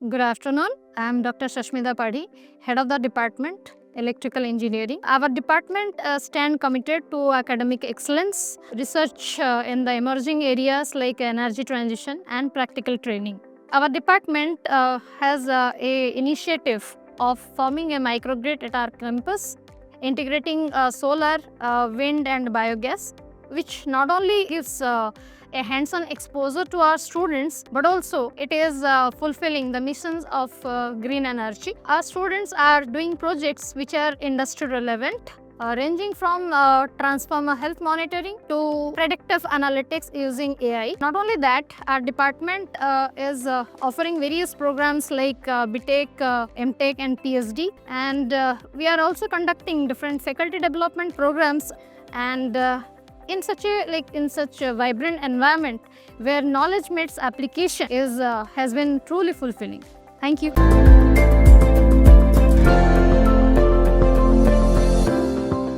Good afternoon. I am Dr. Sasmita Padhy, Head of the Department, Electrical Engineering. Our department stands committed to academic excellence, research in the emerging areas like energy transition and practical training. Our department has a initiative of forming a microgrid at our campus, integrating solar, wind and biogas, which not only gives a hands-on exposure to our students, but also it is fulfilling the missions of green energy. Our students are doing projects which are industry relevant, ranging from transformer health monitoring to predictive analytics using AI. Not only that, our department is offering various programs like BTech, MTech and PhD, and we are also conducting different faculty development programs, and in such a vibrant environment where knowledge meets application has been truly fulfilling. Thank you.